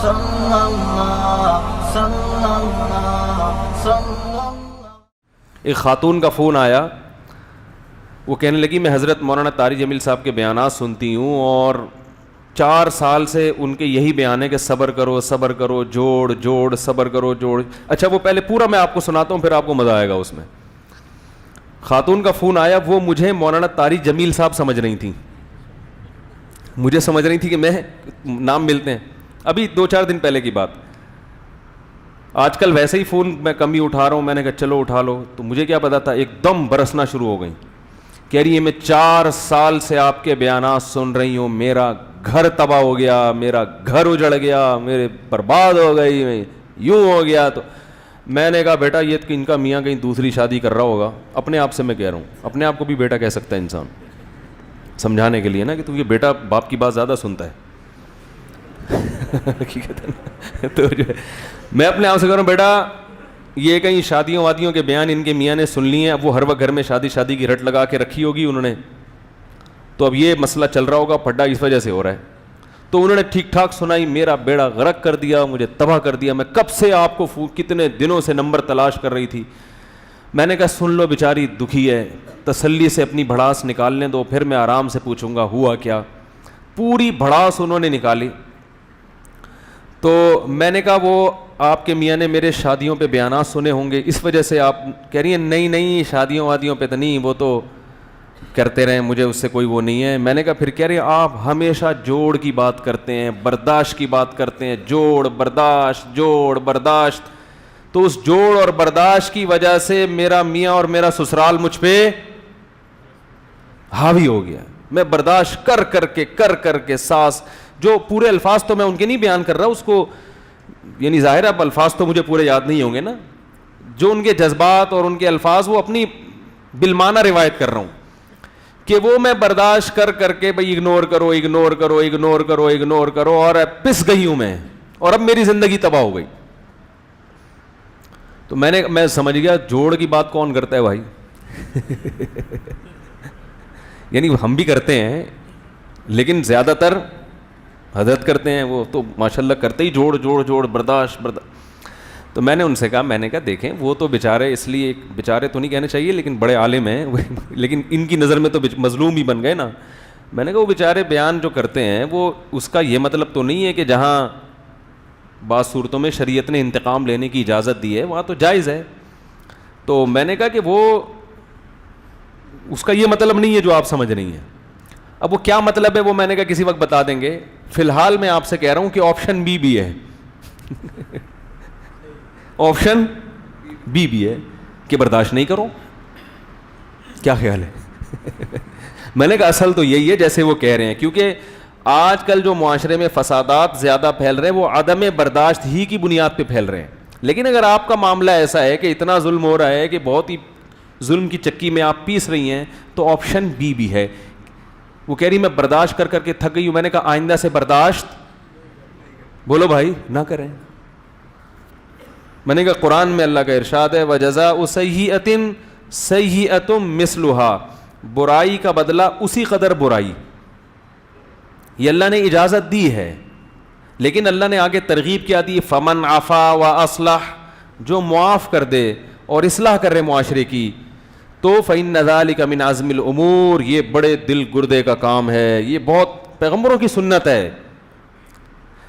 صلی اللہ صلی اللہ صلی اللہ۔ ایک خاتون کا فون آیا، وہ کہنے لگی میں حضرت مولانا طاری جمیل صاحب کے بیانات سنتی ہوں اور 4 سال سے ان کے یہی بیان ہے کہ صبر کرو صبر کرو، جوڑ جوڑ، صبر کرو جوڑ۔ اچھا وہ پہلے پورا میں آپ کو سناتا ہوں، پھر آپ کو مزہ آئے گا اس میں۔ خاتون کا فون آیا، وہ مجھے مولانا طاری جمیل صاحب سمجھ رہی تھیں، مجھے سمجھ رہی تھی کہ میں نام ملتے ہیں، ابھی 2-4 دن پہلے کی بات۔ آج کل ویسے ہی فون میں کم ہی اٹھا رہا ہوں، میں نے کہا چلو اٹھا لو، تو مجھے کیا پتا تھا، ایک دم برسنا شروع ہو گئی۔ کہہ رہی ہے میں 4 سال سے آپ کے بیانات سن رہی ہوں، میرا گھر تباہ ہو گیا، میرا گھر اجڑ گیا، میرے برباد ہو گئی، میں یوں ہو گیا۔ تو میں نے کہا بیٹا یہ ان کا میاں کہیں دوسری شادی کر رہا ہوگا، اپنے آپ سے میں کہہ رہا ہوں، اپنے آپ کو بھی بیٹا کہہ سکتا ہے انسان، سمجھانے کے لیے نا کہ تو یہ بیٹا باپ کی بات زیادہ سنتا ہے۔ تو جو ہے میں اپنے آپ سے کہہ رہا ہوں بیٹا یہ کہیں شادیوں وادیوں کے بیان ان کے میاں نے سن لیے ہیں، اب وہ ہر وقت گھر میں شادی کی رٹ لگا کے رکھی ہوگی انہوں نے، تو اب یہ مسئلہ چل رہا ہوگا پھڈا اس وجہ سے ہو رہا ہے۔ تو انہوں نے ٹھیک ٹھاک سنائی، میرا بیڑا غرق کر دیا، مجھے تباہ کر دیا، میں کب سے آپ کو کتنے دنوں سے نمبر تلاش کر رہی تھی۔ میں نے کہا سن لو بیچاری دکھی ہے، تسلی سے اپنی بھڑاس نکالنے دو، پھر میں آرام سے پوچھوں گا ہوا کیا۔ پوری بھڑاس انہوں نے نکالی، تو میں نے کہا وہ آپ کے میاں نے میرے شادیوں پہ بیانات سنے ہوں گے، اس وجہ سے آپ کہہ رہی ہیں نہیں شادیوں وادیوں پہ تو نہیں، وہ تو کرتے رہیں، مجھے اس سے کوئی وہ نہیں ہے۔ میں نے کہا پھر کہہ رہے آپ ہمیشہ جوڑ کی بات کرتے ہیں، برداشت کی بات کرتے ہیں، جوڑ برداشت، تو اس جوڑ اور برداشت کی وجہ سے میرا میاں اور میرا سسرال مجھ پہ حاوی ہو گیا۔ میں برداشت کر کے ساس، جو پورے الفاظ تو میں ان کے نہیں بیان کر رہا، اس کو یعنی ظاہر اب الفاظ تو مجھے پورے یاد نہیں ہوں گے نا، جو ان کے جذبات اور ان کے الفاظ وہ اپنی بالمعنی روایت کر رہا ہوں کہ وہ میں برداشت کر کے بھئی اگنور کرو اور پس گئی ہوں میں، اور اب میری زندگی تباہ ہو گئی۔ تو میں سمجھ گیا جوڑ کی بات کون کرتا ہے بھائی۔ یعنی ہم بھی کرتے ہیں لیکن زیادہ تر حضرت کرتے ہیں، وہ تو ماشاءاللہ کرتے ہی جوڑ برداشت۔ تو میں نے ان سے کہا، میں نے کہا دیکھیں وہ تو بیچارے، اس لیے بیچارے تو نہیں کہنے چاہیے لیکن بڑے عالم ہیں، لیکن ان کی نظر میں تو مظلوم ہی بن گئے نا۔ میں نے کہا وہ بیچارے بیان جو کرتے ہیں وہ اس کا یہ مطلب تو نہیں ہے کہ جہاں بعض صورتوں میں شریعت نے انتقام لینے کی اجازت دی ہے وہاں تو جائز ہے۔ تو میں نے کہا کہ وہ اس کا یہ مطلب نہیں ہے جو آپ سمجھ رہی ہیں۔ اب وہ کیا مطلب ہے وہ میں نے کہا کسی وقت بتا دیں گے، فی الحال میں آپ سے کہہ رہا ہوں کہ آپشن بی بھی ہے، آپشن بی بھی ہے کہ برداشت نہیں کرو۔ کیا خیال ہے؟ میں نے کہا اصل تو یہی ہے جیسے وہ کہہ رہے ہیں، کیونکہ آج کل جو معاشرے میں فسادات زیادہ پھیل رہے ہیں وہ عدم برداشت ہی کی بنیاد پہ پھیل رہے ہیں۔ لیکن اگر آپ کا معاملہ ایسا ہے کہ اتنا ظلم ہو رہا ہے کہ بہت ہی ظلم کی چکی میں آپ پیس رہی ہیں، تو آپشن بی بھی ہے۔ وہ کہہ رہی میں برداشت کر کے تھک گئی ہوں۔ میں نے کہا آئندہ سے برداشت بولو بھائی نہ کریں۔ میں نے کہا قرآن میں اللہ کا ارشاد ہے وَجَزَاءُ سَيِّئَةٍ سَيِّئَةٌ مِثْلُهَا، برائی کا بدلہ اسی قدر برائی۔ یہ اللہ نے اجازت دی ہے، لیکن اللہ نے آگے ترغیب کیا دی، فَمَنْ عَفَا وَأَصْلَحَ، جو معاف کر دے اور اصلاح کر رہے معاشرے کی، تو فَإِنَّ ذَلِكَ مِنْ عَزْمِ الْأُمُورِ، یہ بڑے دل گردے کا کام ہے، یہ بہت پیغمبروں کی سنت ہے۔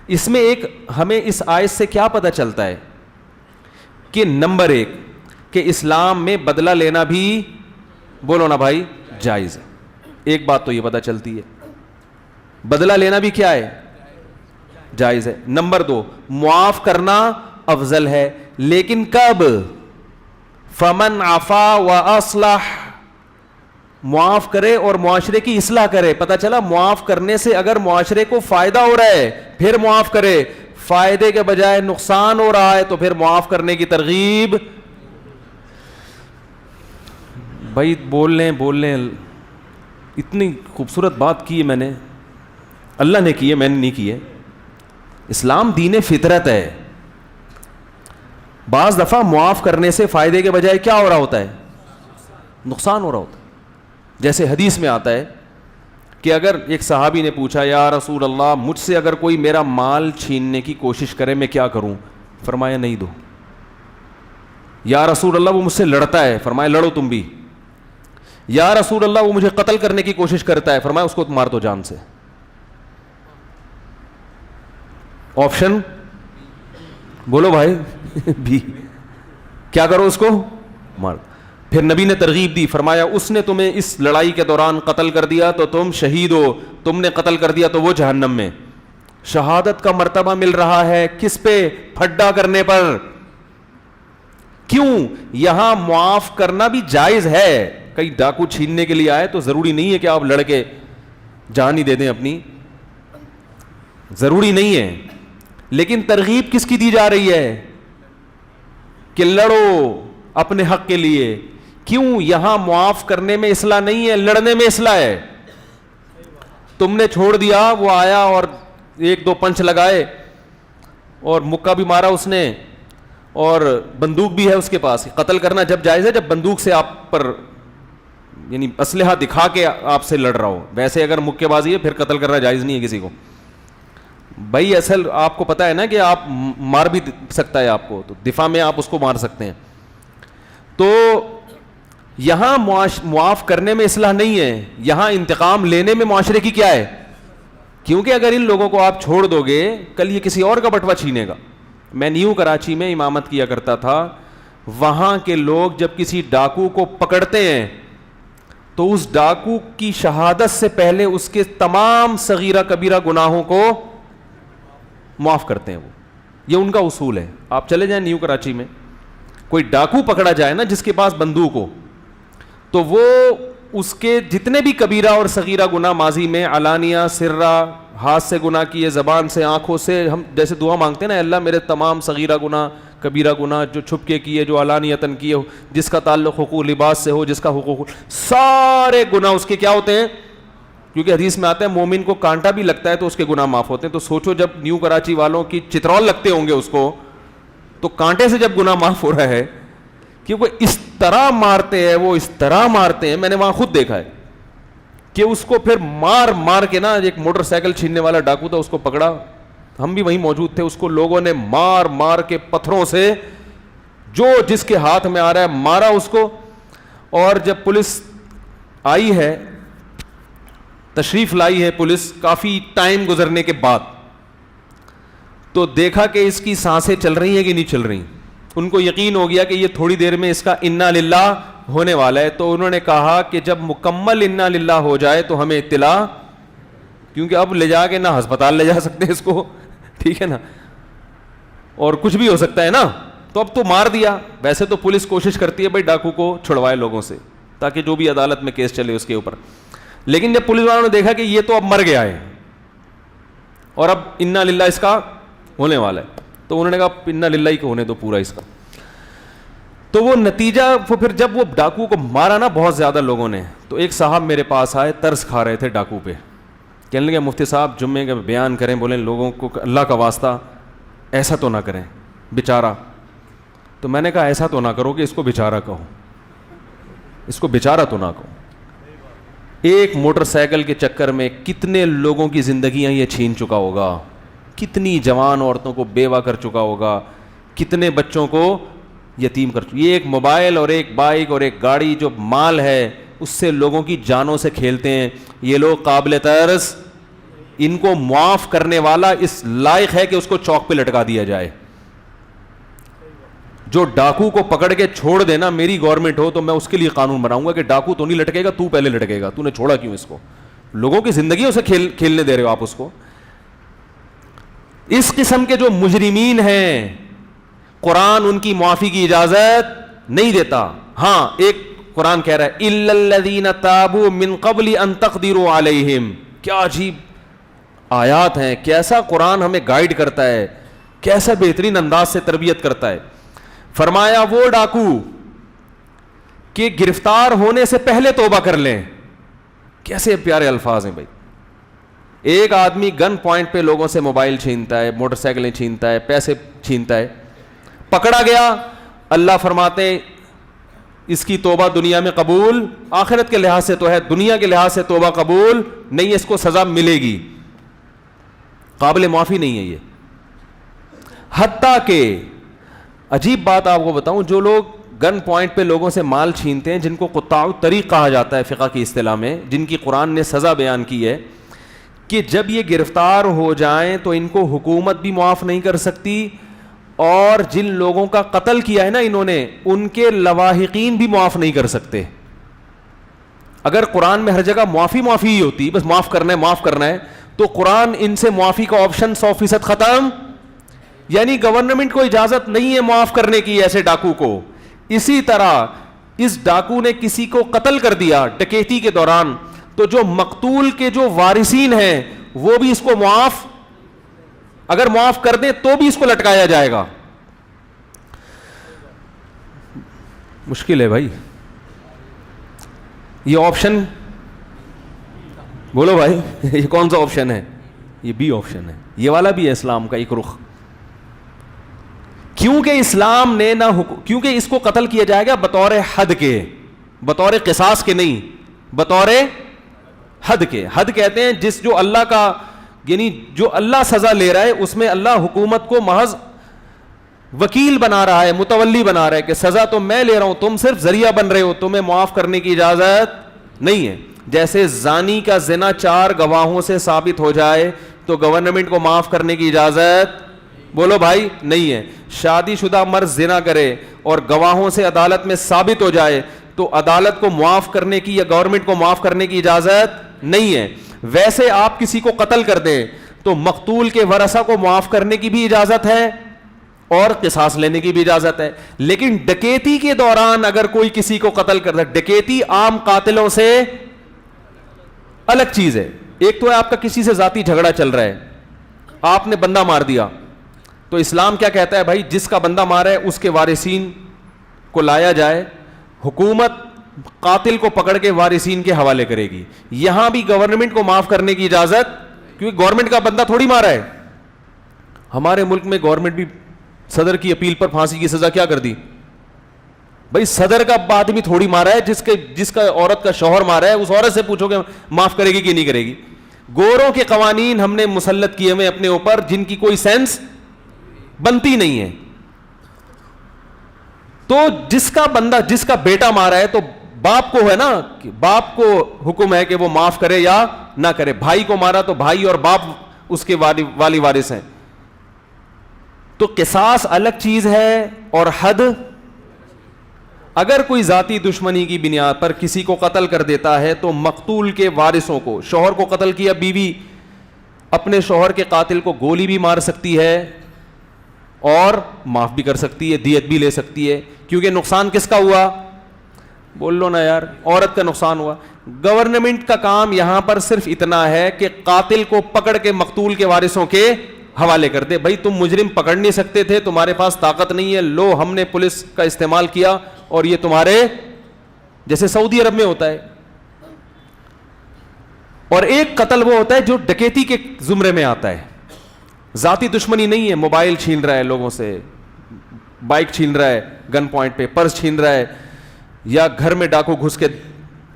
اس میں ایک ہمیں اس آیت سے کیا پتہ چلتا ہے کہ نمبر 1 کہ اسلام میں بدلہ لینا بھی بولو نا بھائی جائز ہے۔ ایک بات تو یہ پتہ چلتی ہے، بدلہ لینا بھی کیا ہے؟ جائز ہے۔ نمبر 2 معاف کرنا افضل ہے، لیکن کب؟ فمن عفا واصلح، معاف کرے اور معاشرے کی اصلاح کرے۔ پتہ چلا معاف کرنے سے اگر معاشرے کو فائدہ ہو رہا ہے پھر معاف کرے، فائدے کے بجائے نقصان ہو رہا ہے تو پھر معاف کرنے کی ترغیب۔ بھائی بول لیں اتنی خوبصورت بات کی ہے میں نے، اللہ نے کی ہے، میں نے نہیں کی ہے۔ اسلام دین فطرت ہے۔ بعض دفعہ معاف کرنے سے فائدے کے بجائے کیا ہو رہا ہوتا ہے؟ نقصان ہو رہا ہوتا ہے۔ جیسے حدیث میں آتا ہے کہ اگر ایک صحابی نے پوچھا یا رسول اللہ مجھ سے اگر کوئی میرا مال چھیننے کی کوشش کرے میں کیا کروں؟ فرمایا نہیں دو. یا رسول اللہ وہ مجھ سے لڑتا ہے، فرمایا لڑو تم بھی. یا رسول اللہ وہ مجھے قتل کرنے کی کوشش کرتا ہے، فرمایا اس کو مار دو جان سے. آپشن بولو بھائی بھی. کیا کرو؟ اس کو مار. پھر نبی نے ترغیب دی، فرمایا اس نے تمہیں اس لڑائی کے دوران قتل کر دیا تو تم شہید ہو، تم نے قتل کر دیا تو وہ جہنم میں. شہادت کا مرتبہ مل رہا ہے کس پہ؟ پھڈا کرنے پر. کیوں؟ یہاں معاف کرنا بھی جائز ہے. کئی ڈاکو چھیننے کے لیے آئے تو ضروری نہیں ہے کہ آپ لڑ کے جان ہی دے دیں اپنی، ضروری نہیں ہے. لیکن ترغیب کس کی دی جا رہی ہے؟ کہ لڑو اپنے حق کے لیے. کیوں؟ یہاں معاف کرنے میں اصلاح نہیں ہے، لڑنے میں اصلاح ہے. تم نے چھوڑ دیا، وہ آیا اور ایک دو پنچ لگائے اور مکہ بھی مارا اس نے اور بندوق بھی ہے اس کے پاس. قتل کرنا جب جائز ہے جب بندوق سے آپ پر یعنی اسلحہ دکھا کے آپ سے لڑ رہا ہو. ویسے اگر مکے بازی ہے پھر قتل کرنا جائز نہیں ہے کسی کو. بھائی اصل آپ کو پتا ہے نا کہ آپ مار بھی سکتا ہے آپ کو، تو دفاع میں آپ اس کو مار سکتے ہیں. تو یہاں معاف کرنے میں اصلاح نہیں ہے، یہاں انتقام لینے میں معاشرے کی کیا ہے. کیونکہ اگر ان لوگوں کو آپ چھوڑ دو گے کل یہ کسی اور کا بٹوا چھینے گا. میں نیو کراچی میں امامت کیا کرتا تھا، وہاں کے لوگ جب کسی ڈاکو کو پکڑتے ہیں تو اس ڈاکو کی شہادت سے پہلے اس کے تمام صغیرہ کبیرہ گناہوں کو معاف کرتے ہیں. وہ یہ ان کا اصول ہے. آپ چلے جائیں نیو کراچی میں، کوئی ڈاکو پکڑا جائے نا جس کے پاس بندوق ہو تو وہ اس کے جتنے بھی کبیرہ اور صغیرہ گناہ ماضی میں علانیہ سرہ ہاتھ سے گناہ کیے، زبان سے، آنکھوں سے، ہم جیسے دعا مانگتے ہیں نا اللہ میرے تمام صغیرہ گناہ کبیرہ گناہ جو چھپ کے کیے، جو علانیتاً کیے ہو، جس کا تعلق حقوق لباس سے ہو، جس کا حقوق، سارے گناہ اس کے کیا ہوتے ہیں. کیونکہ حدیث میں آتا ہے مومن کو کانٹا بھی لگتا ہے تو اس کے گناہ معاف ہوتے ہیں. تو سوچو جب نیو کراچی والوں کی چترول لگتے ہوں گے اس کو، تو کانٹے سے جب گناہ معاف ہو رہا ہے، کیونکہ اس طرح مارتے ہیں وہ، اس طرح مارتے ہیں. میں نے وہاں خود دیکھا ہے کہ اس کو پھر مار مار کے نا، ایک موٹر سائیکل چھیننے والا ڈاکو تھا، اس کو پکڑا، ہم بھی وہیں موجود تھے. اس کو لوگوں نے مار مار کے پتھروں سے جو جس کے ہاتھ میں آ رہا ہے مارا اس کو. اور جب پولیس آئی ہے، تشریف لائی ہے پولیس کافی ٹائم گزرنے کے بعد، تو دیکھا کہ اس کی سانسیں چل رہی ہیں کہ نہیں چل رہی. ان کو یقین ہو گیا کہ یہ تھوڑی دیر میں اس کا انا للہ ہونے والا ہے. تو انہوں نے کہا کہ جب مکمل انا للہ ہو جائے تو ہمیں اطلاع، کیونکہ اب لے جا کے نہ ہسپتال لے جا سکتے اس کو، ٹھیک ہے نا، اور کچھ بھی ہو سکتا ہے نا. تو اب تو مار دیا. ویسے تو پولیس کوشش کرتی ہے بھائی ڈاکو کو چھڑوائے لوگوں سے تاکہ جو بھی عدالت میں کیس چلے اس کے اوپر. لیکن جب پولیس والوں نے دیکھا کہ یہ تو اب مر گیا ہے اور اب انا للہ اس کا ہونے والا ہے، تو انہوں نے کہا انا للہ ہی کو ہونے دو پورا اس کا. تو وہ نتیجہ پھر جب وہ ڈاکو کو مارا نا بہت زیادہ لوگوں نے، تو ایک صاحب میرے پاس آئے، ترس کھا رہے تھے ڈاکو پہ. کہنے لگے مفتی صاحب جمعے کا بیان کریں، بولیں لوگوں کو اللہ کا واسطہ ایسا تو نہ کریں بیچارہ. تو میں نے کہا ایسا تو نہ کرو کہ اس کو بیچارہ کہو، اس کو بیچارہ تو نہ کہو. ایک موٹر سائیکل کے چکر میں کتنے لوگوں کی زندگیاں یہ چھین چکا ہوگا، کتنی جوان عورتوں کو بیوہ کر چکا ہوگا، کتنے بچوں کو یتیم کر چکا. یہ ایک موبائل اور ایک بائک اور ایک گاڑی جو مال ہے اس سے لوگوں کی جانوں سے کھیلتے ہیں. یہ لوگ قابل ترس، ان کو معاف کرنے والا اس لائق ہے کہ اس کو چوک پہ لٹکا دیا جائے. جو ڈاکو کو پکڑ کے چھوڑ دینا، میری گورنمنٹ ہو تو میں اس کے لیے قانون بناؤں گا کہ ڈاکو تو نہیں لٹکے گا، تو پہلے لٹکے گا. تو نے چھوڑا کیوں اس کو؟ لوگوں کی زندگیوں سے کھیلنے دے رہے ہو آپ اس کو. اس قسم کے جو مجرمین ہیں قرآن ان کی معافی کی اجازت نہیں دیتا. ہاں ایک قرآن کہہ رہا ہے الا الذین تابوا من قبل ان تقدروا علیہم. کیا عجیب آیات ہیں، کیسا قرآن ہمیں گائیڈ کرتا ہے، کیسا بہترین انداز سے تربیت کرتا ہے. فرمایا وہ ڈاکو کہ گرفتار ہونے سے پہلے توبہ کر لیں. کیسے پیارے الفاظ ہیں بھائی. ایک آدمی گن پوائنٹ پہ لوگوں سے موبائل چھینتا ہے، موٹر سائیکلیں چھینتا ہے، پیسے چھینتا ہے، پکڑا گیا. اللہ فرماتے ہیں اس کی توبہ دنیا میں قبول, آخرت کے لحاظ سے تو ہے, دنیا کے لحاظ سے توبہ قبول نہیں ہے, اس کو سزا ملے گی, قابل معافی نہیں ہے یہ. حتیٰ کہ عجیب بات آپ کو بتاؤں, جو لوگ گن پوائنٹ پہ لوگوں سے مال چھینتے ہیں, جن کو قطاع الطریق کہا جاتا ہے فقہ کی اصطلاح میں, جن کی قرآن نے سزا بیان کی ہے کہ جب یہ گرفتار ہو جائیں تو ان کو حکومت بھی معاف نہیں کر سکتی, اور جن لوگوں کا قتل کیا ہے نا انہوں نے, ان کے لواحقین بھی معاف نہیں کر سکتے. اگر قرآن میں ہر جگہ معافی ہی ہوتی, بس معاف کرنا ہے, تو قرآن ان سے معافی کا آپشن 100% ختم. یعنی گورنمنٹ کو اجازت نہیں ہے معاف کرنے کی ایسے ڈاکو کو. اسی طرح اس ڈاکو نے کسی کو قتل کر دیا ڈکیتی کے دوران, تو جو مقتول کے جو وارثین ہیں وہ بھی اس کو اگر معاف کر دیں تو بھی اس کو لٹکایا جائے گا. مشکل ہے بھائی یہ آپشن, بولو بھائی یہ کون سا آپشن ہے؟ یہ بی آپشن ہے, یہ والا بھی ہے اسلام کا ایک رخ. کیونکہ اسلام نے نہ کیونکہ اس کو قتل کیا جائے گا بطور حد کے, بطور قصاص کے نہیں, بطور حد کے. حد کہتے ہیں جو اللہ کا, یعنی جو اللہ سزا لے رہا ہے اس میں اللہ حکومت کو محض وکیل بنا رہا ہے, متولی بنا رہا ہے کہ سزا تو میں لے رہا ہوں, تم صرف ذریعہ بن رہے ہو, تمہیں معاف کرنے کی اجازت نہیں ہے. جیسے زانی کا زنا 4 گواہوں سے ثابت ہو جائے تو گورنمنٹ کو معاف کرنے کی اجازت, بولو بھائی, نہیں ہے. شادی شدہ مرد زنا کرے اور گواہوں سے عدالت میں ثابت ہو جائے تو عدالت کو معاف کرنے کی یا گورنمنٹ کو معاف کرنے کی اجازت نہیں ہے. ویسے آپ کسی کو قتل کر دیں تو مقتول کے ورثہ کو معاف کرنے کی بھی اجازت ہے اور قصاص لینے کی بھی اجازت ہے. لیکن ڈکیتی کے دوران اگر کوئی کسی کو قتل کر دے, ڈکیتی عام قاتلوں سے الگ چیز ہے. ایک تو ہے آپ کا کسی سے ذاتی جھگڑا چل رہا ہے, آپ نے بندہ مار دیا, تو اسلام کیا کہتا ہے بھائی, جس کا بندہ مارا ہے اس کے وارثین کو لایا جائے, حکومت قاتل کو پکڑ کے وارثین کے حوالے کرے گی. یہاں بھی گورنمنٹ کو معاف کرنے کی اجازت, کیونکہ گورنمنٹ کا بندہ تھوڑی مارا ہے. ہمارے ملک میں گورنمنٹ بھی صدر کی اپیل پر پھانسی کی سزا کیا کر دی بھائی, صدر کا آدمی تھوڑی مارا ہے, جس کا عورت کا شوہر مارا ہے اس عورت سے پوچھو کہ معاف کرے گی کہ نہیں کرے گی. گوروں کے قوانین ہم نے مسلط کیے ہوئے اپنے اوپر جن کی کوئی سینس بنتی نہیں ہے. تو جس کا بندہ, جس کا بیٹا مارا ہے تو باپ کو ہے نا, باپ کو حکم ہے کہ وہ معاف کرے یا نہ کرے. بھائی کو مارا تو بھائی اور باپ اس کے والی وارث ہیں. تو قصاص الگ چیز ہے اور حد. اگر کوئی ذاتی دشمنی کی بنیاد پر کسی کو قتل کر دیتا ہے تو مقتول کے وارثوں کو, شوہر کو قتل کیا, بیوی اپنے شوہر کے قاتل کو گولی بھی مار سکتی ہے اور معاف بھی کر سکتی ہے, دیت بھی لے سکتی ہے. کیونکہ نقصان کس کا ہوا, بول لو نا یار, عورت کا نقصان ہوا. گورنمنٹ کا کام یہاں پر صرف اتنا ہے کہ قاتل کو پکڑ کے مقتول کے وارثوں کے حوالے کر دے. بھائی تم مجرم پکڑ نہیں سکتے تھے, تمہارے پاس طاقت نہیں ہے, لو ہم نے پولیس کا استعمال کیا اور یہ تمہارے, جیسے سعودی عرب میں ہوتا ہے. اور ایک قتل وہ ہوتا ہے جو ڈکیتی کے زمرے میں آتا ہے, ذاتی دشمنی نہیں ہے, موبائل چھین رہا ہے لوگوں سے, بائک چھین رہا ہے گن پوائنٹ پہ, پرس چھین رہا ہے, یا گھر میں ڈاکو گھس کے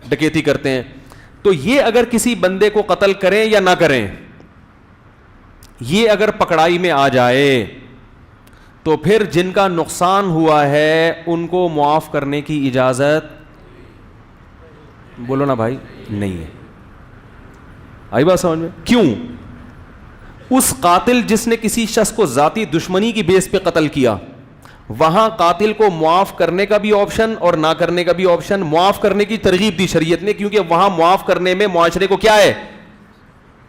ڈکیتی کرتے ہیں. تو یہ اگر کسی بندے کو قتل کریں یا نہ کریں, یہ اگر پکڑائی میں آ جائے تو پھر جن کا نقصان ہوا ہے ان کو معاف کرنے کی اجازت, بولو نا بھائی, نہیں ہے. آئی بات سمجھ میں؟ کیوں؟ اس قاتل جس نے کسی شخص کو ذاتی دشمنی کی بیس پہ قتل کیا, وہاں قاتل کو معاف کرنے کا بھی آپشن اور نہ کرنے کا بھی آپشن. معاف کرنے کی ترغیب دی شریعت نے, کیونکہ وہاں معاف کرنے میں معاشرے کو کیا ہے,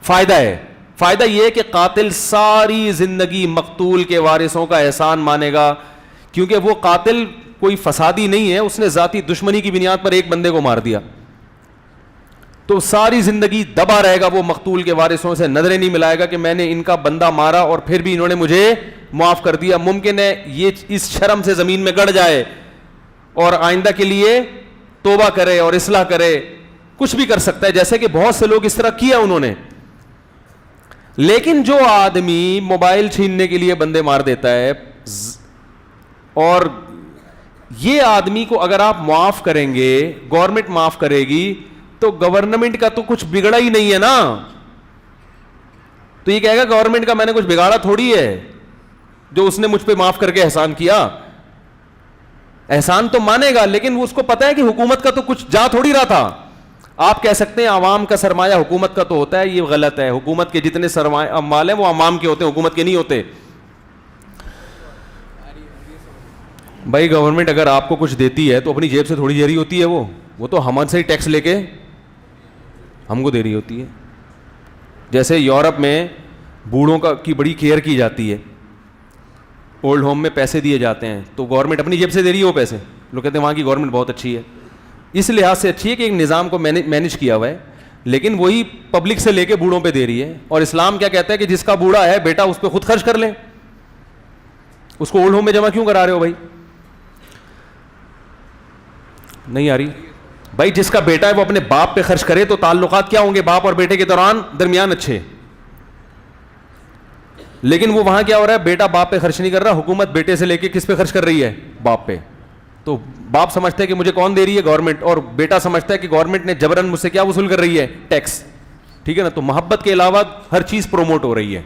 فائدہ ہے. فائدہ یہ ہے کہ قاتل ساری زندگی مقتول کے وارثوں کا احسان مانے گا, کیونکہ وہ قاتل کوئی فسادی نہیں ہے, اس نے ذاتی دشمنی کی بنیاد پر ایک بندے کو مار دیا, تو ساری زندگی دبا رہے گا, وہ مقتول کے وارثوں سے نظریں نہیں ملائے گا کہ میں نے ان کا بندہ مارا اور پھر بھی انہوں نے مجھے معاف کر دیا. ممکن ہے یہ اس شرم سے زمین میں گڑ جائے اور آئندہ کے لیے توبہ کرے اور اصلاح کرے, کچھ بھی کر سکتا ہے, جیسے کہ بہت سے لوگ اس طرح کیا انہوں نے. لیکن جو آدمی موبائل چھیننے کے لیے بندے مار دیتا ہے اور یہ آدمی کو اگر آپ معاف کریں گے, گورنمنٹ معاف کرے گی, تو گورنمنٹ کا تو کچھ بگڑا ہی نہیں ہے نا. تو یہ کہے گا گورنمنٹ کا میں نے کچھ بگاڑا تھوڑی ہے, جو اس نے مجھ پہ معاف کر کے احسان کیا. احسان تو مانے گا, لیکن اس کو پتا ہے کہ حکومت کا تو کچھ جا تھوڑی رہا تھا. آپ کہہ سکتے ہیں عوام کا سرمایہ حکومت کا تو ہوتا ہے, یہ غلط ہے. حکومت کے جتنے سرمایہ اموال ہیں وہ عوام کے ہوتے ہیں, حکومت کے نہیں ہوتے. بھائی گورنمنٹ اگر آپ کو کچھ دیتی ہے تو اپنی جیب سے تھوڑی دے رہی ہوتی ہے, وہ تو ہم سے ہی ٹیکس لے کے ہم کو دے رہی ہوتی ہے. جیسے یورپ میں بوڑھوں کی بڑی کیئر کی جاتی ہے, اولڈ ہوم میں پیسے دیے جاتے ہیں, تو گورنمنٹ اپنی جیب سے دے رہی ہے وہ پیسے. لوگ کہتے ہیں وہاں کی گورنمنٹ بہت اچھی ہے, اس لحاظ سے اچھی ہے کہ ایک نظام کو مینیج کیا ہوا ہے, لیکن وہی پبلک سے لے کے بوڑھوں پہ دے رہی ہے. اور اسلام کیا کہتا ہے کہ جس کا بوڑھا ہے بیٹا اس پہ خود خرچ کر لیں, اس کو اولڈ ہوم میں جمع کیوں کرا رہے ہو بھائی؟ نہیں آ رہی بھائی. جس کا بیٹا ہے وہ اپنے باپ پہ خرچ کرے تو تعلقات کیا ہوں گے باپ اور بیٹے کے درمیان اچھے. لیکن وہ وہاں کیا ہو رہا ہے, بیٹا باپ پہ خرچ نہیں کر رہا, حکومت بیٹے سے لے کے کس پہ خرچ کر رہی ہے؟ باپ پہ. تو باپ سمجھتا ہے کہ مجھے کون دے رہی ہے؟ گورنمنٹ. اور بیٹا سمجھتا ہے کہ گورنمنٹ نے جبرن مجھ سے کیا وصول کر رہی ہے؟ ٹیکس. ٹھیک ہے نا. تو محبت کے علاوہ ہر چیز پروموٹ ہو رہی ہے.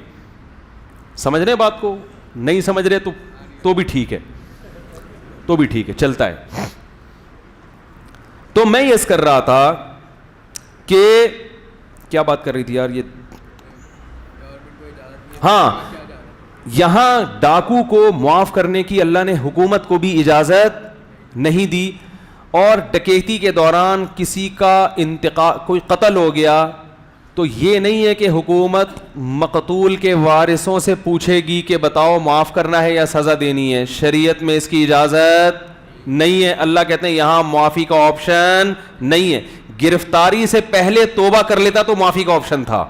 سمجھ رہے بات کو؟ نہیں سمجھ رہے تو بھی ٹھیک ہے, تو بھی ٹھیک ہے, چلتا ہے. تو میں یہ کر رہا تھا کہ کیا بات کر رہی تھی یار یہ, ہاں, یہاں ڈاکو کو معاف کرنے کی اللہ نے حکومت کو بھی اجازت نہیں دی. اور ڈکیتی کے دوران کسی کا انتقال, کوئی قتل ہو گیا, تو یہ نہیں ہے کہ حکومت مقتول کے وارثوں سے پوچھے گی کہ بتاؤ معاف کرنا ہے یا سزا دینی ہے. شریعت میں اس کی اجازت نہیں ہے. اللہ کہتے ہیں یہاں معافی کا آپشن نہیں ہے. گرفتاری سے پہلے توبہ کر لیتا تو معافی کا آپشن تھا,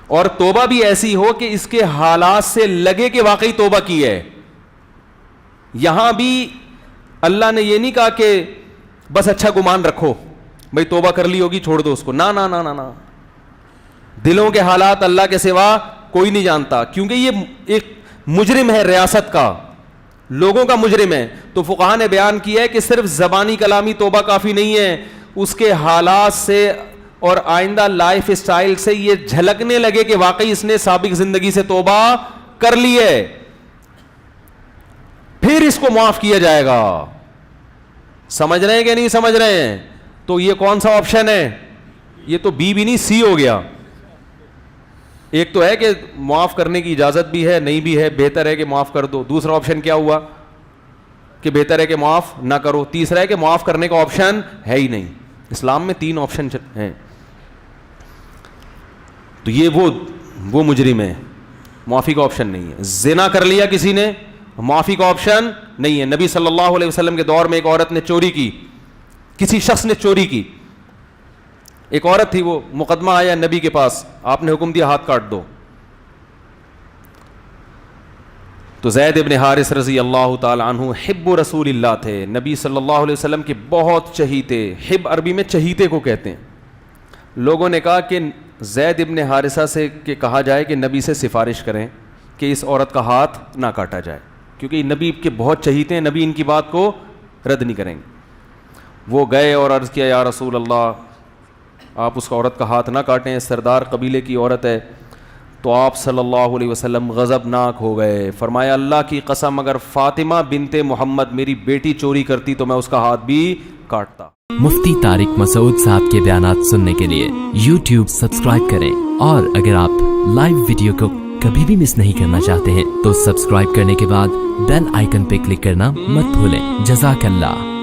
اور توبہ بھی ایسی ہو کہ اس کے حالات سے لگے کہ واقعی توبہ کی ہے. یہاں بھی اللہ نے یہ نہیں کہا کہ بس اچھا گمان رکھو, بھائی توبہ کر لی ہوگی چھوڑ دو اس کو. نا نا نا نا نا, دلوں کے حالات اللہ کے سوا کوئی نہیں جانتا, کیونکہ یہ ایک مجرم ہے ریاست کا, لوگوں کا مجرم ہے. تو فقہاء نے بیان کیا ہے کہ صرف زبانی کلامی توبہ کافی نہیں ہے, اس کے حالات سے اور آئندہ لائف اسٹائل سے یہ جھلکنے لگے کہ واقعی اس نے سابق زندگی سے توبہ کر لی ہے, پھر اس کو معاف کیا جائے گا. سمجھ رہے ہیں کہ نہیں سمجھ رہے ہیں؟ تو یہ کون سا آپشن ہے؟ یہ تو بی بھی نہیں, سی ہو گیا. ایک تو ہے کہ معاف کرنے کی اجازت بھی ہے, نہیں بھی ہے, بہتر ہے کہ معاف کر دو. دوسرا آپشن کیا ہوا کہ بہتر ہے کہ معاف نہ کرو. تیسرا ہے کہ معاف کرنے کا آپشن ہے ہی نہیں. اسلام میں 3 آپشن ہیں. تو یہ وہ مجرم ہے, معافی کا آپشن نہیں ہے. زنا کر لیا کسی نے, معافی کا آپشن نہیں ہے. نبی صلی اللہ علیہ وسلم کے دور میں ایک عورت نے چوری کی, کسی شخص نے چوری کی, ایک عورت تھی, وہ مقدمہ آیا نبی کے پاس, آپ نے حکم دیا ہاتھ کاٹ دو. تو زید ابن حارث رضی اللہ تعالی عنہ حب رسول اللہ تھے, نبی صلی اللہ علیہ وسلم کے بہت چہیتے. حب عربی میں چہیتے کو کہتے ہیں. لوگوں نے کہا کہ زید ابن حارثہ سے کہ کہا جائے کہ نبی سے سفارش کریں کہ اس عورت کا ہاتھ نہ کاٹا جائے, کیونکہ نبی کے بہت چہیتے ہیں, نبی ان کی بات کو رد نہیں کریں گے. وہ گئے اور عرض کیا یا رسول اللہ آپ اس عورت کا ہاتھ نہ کاٹیں, سردار قبیلے کی عورت ہے. تو آپ صلی اللہ علیہ وسلم غضبناک ہو گئے, فرمایا اللہ کی قسم اگر فاطمہ بنت محمد میری بیٹی چوری کرتی تو میں اس کا ہاتھ بھی کاٹتا. مفتی طارق مسعود صاحب کے بیانات سننے کے لیے YouTube سبسکرائب کریں, اور اگر آپ لائیو ویڈیو کو کبھی بھی مس نہیں کرنا چاہتے ہیں تو سبسکرائب کرنے کے بعد بیل آئیکن پہ کلک کرنا مت بھولیں. جزاک اللہ.